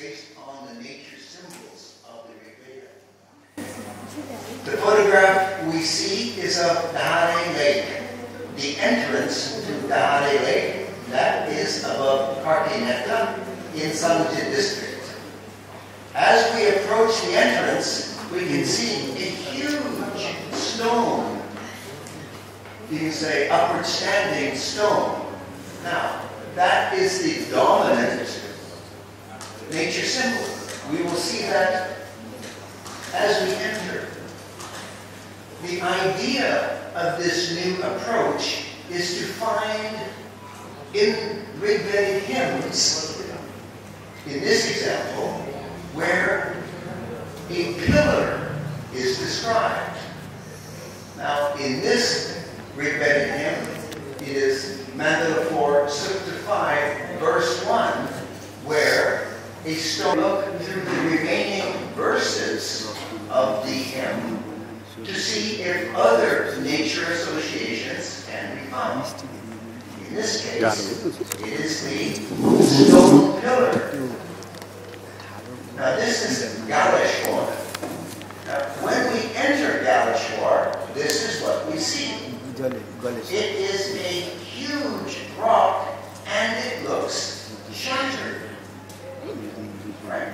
based on the nature symbols of the Rig Veda. The photograph we see is of Dahare Lake. The entrance to Dahare Lake, that is above Kartinetta in Samujit district. As we approach the entrance, we can see a huge stone. You can say upward standing stone. Now, that is the dominant nature symbol. We will see that as we enter. The idea of this new approach is to find in Rigvedic hymns, in this example, where a pillar is described. Now, in this Rigvedic hymn, it is Mandala 4, Sukta 5, verse 1, where a stone look through the remaining verses of the hymn to see if other nature associations can be found. In this case, it is the stone pillar. Now this is Galeshwar. Now when we enter Galeshwar, this is what we see. It is a huge rock and it looks shattered. Right?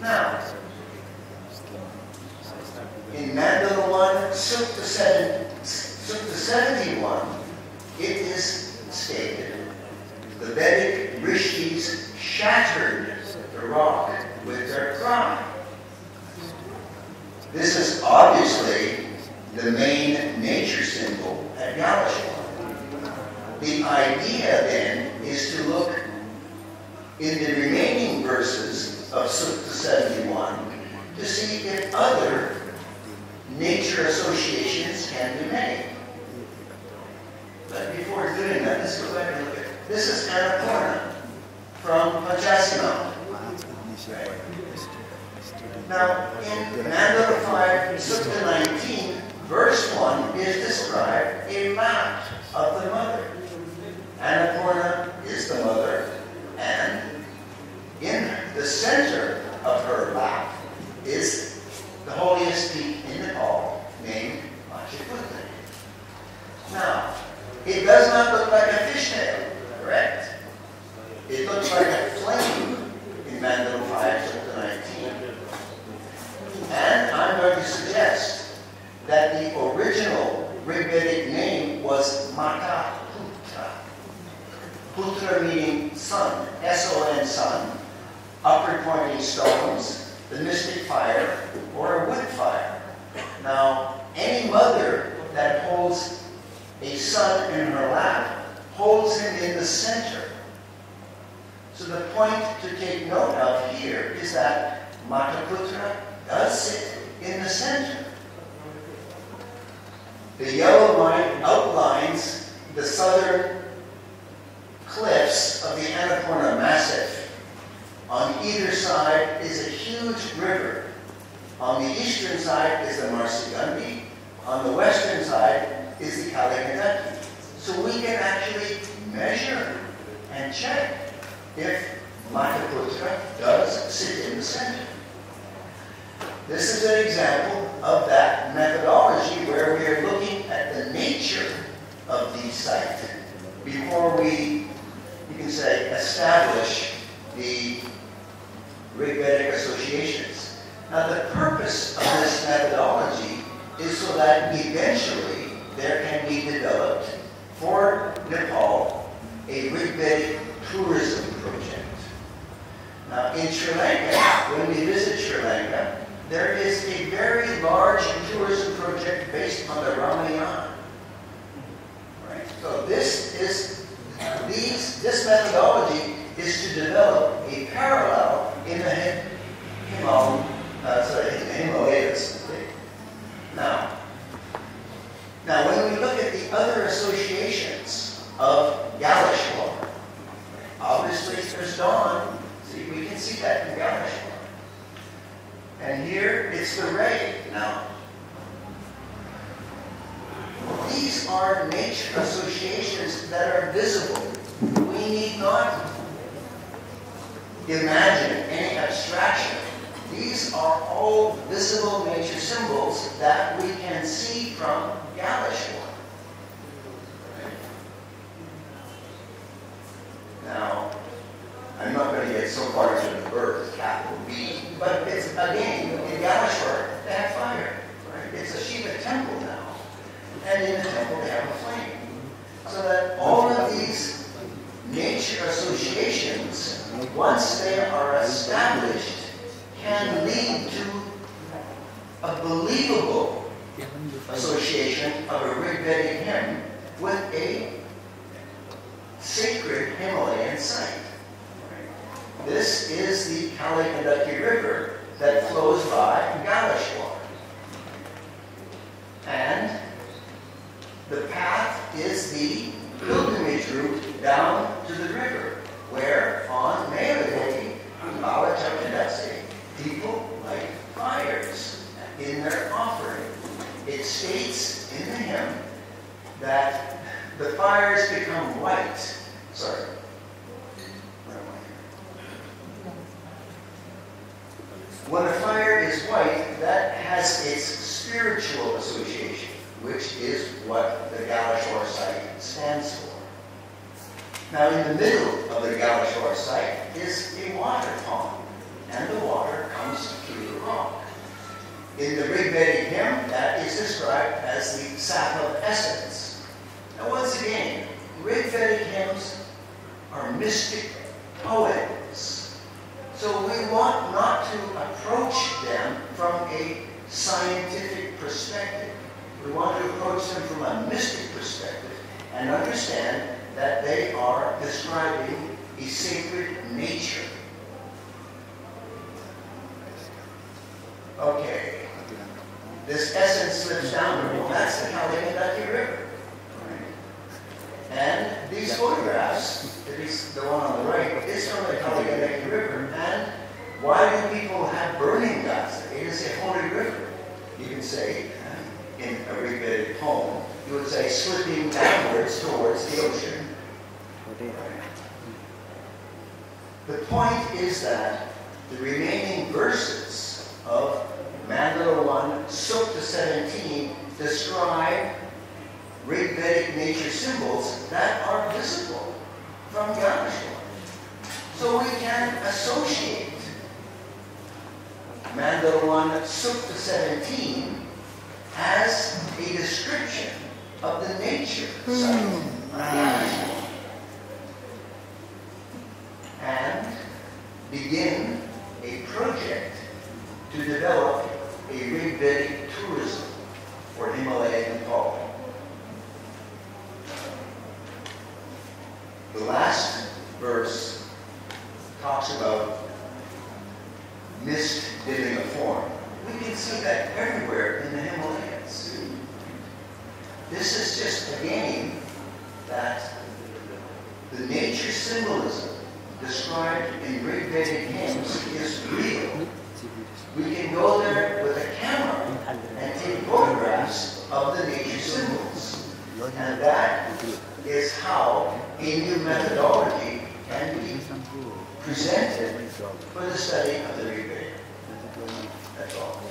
Now, in Mandala 1, Sukta 71, it is stated, the Vedic rishis shattered the rock with their cry. This is obviously the main nature symbol at Galeshwar. The idea then is to look in the remaining verses of Sukta 71 to see if other nature associations can be made. But before doing that, let's go back and look at it. This is Annapurna from Panchasi. Right. Now, in Mandala 5, Sukta 19, verse 1 is described a map of the mother. Annapurna is the mother, and in the center of her lap is the holiest peak in Nepal, named Machiputra. Now, it does not look like a fishtail, correct? It looks like a flame in Mandala 5, Sukta 19. And I'm going to suggest that the original Rigvedic name was Mukta. Putra meaning sun, S-O-N, sun, upward pointing stones, the mystic fire, or a wood fire. Now, any mother that holds a son in her lap holds him in the center. So the point to take note of here is that Mataputra does sit in the center. The yellow line outlines the southern cliffs of the Annapurna Massif. On either side is a huge river. On the eastern side is the Marsagandi. On the western side is the Kaligandaki. So we can actually measure and check if Mataputra does sit in the center. This is an example of that methodology where we are looking at the nature of the site before we, you can say, establish the Rigvedic associations. Now the purpose of this methodology is so that eventually there can be developed for Nepal a Rigvedic tourism project. Now in Sri Lanka, when we visit Sri Lanka, there is a very large tourism project based on the Ramayana. Right? So this methodology is to develop a parallel in the Himalayas. Now, when we look at the other associations of Galeshwar, obviously there's dawn. See, we can see that in Galeshwar. And here it's the ray. Now, these are nature associations that are visible. We need not imagine any abstraction. These are all visible nature symbols that we can see from Galeshwar. Now, I'm not going to get so far into the birth, capital B, but it's, again, in Galeshwar, they have fire. Right? It's a Shiva temple now. And in the temple, they have a flame. So that all of these nature associations, once they are established, can lead to a believable association of a Rigvedic hymn with a sacred Himalayan site. This is the Kalikandaki River that flows by Galeshwar. And the path is the pilgrimage route down to the river, where on Mela Day, people light fires in their offering. It states in the hymn that the fires become white. Sorry. Where am I here? When a fire is white, that has its spiritual association, which is what the Galeshwar site stands for. Now, in the middle of the Galeshwar site is a water pond, and the water comes through the rock. In the Rigvedic hymn, that is described as the sap of essence. Now, once again, Rigvedic hymns are mystic poems. So we want not to approach them from a scientific perspective. We want to approach them from a mystic perspective and understand that they are describing a sacred nature. Okay. This essence slips down the river. That's the Kalikandaki River. Right. And these photographs, at least the one on the right, is from the Kalikandaki River. And why do people have burning ghats? It is a holy river. You can say, in a Rigvedic poem, you would say, slipping downwards towards the ocean. The point is that the remaining verses of Mandala 1, Sukta 17 describe Rigvedic nature symbols that are visible from Galeshwar. So we can associate Mandala 1, Sukta 17 as a description of the nature site and begin a project to develop a Rigvedic tourism for Himalayan Nepal. The last verse talks about mist dimming a form. We can see that everywhere in the Himalayas. This is just again that the nature symbolism described in Rigvedic hymns is real. We can go there with a camera and take photographs of the nature symbols. And that is how a new methodology can be presented for the study of the Rig Veda. That's all.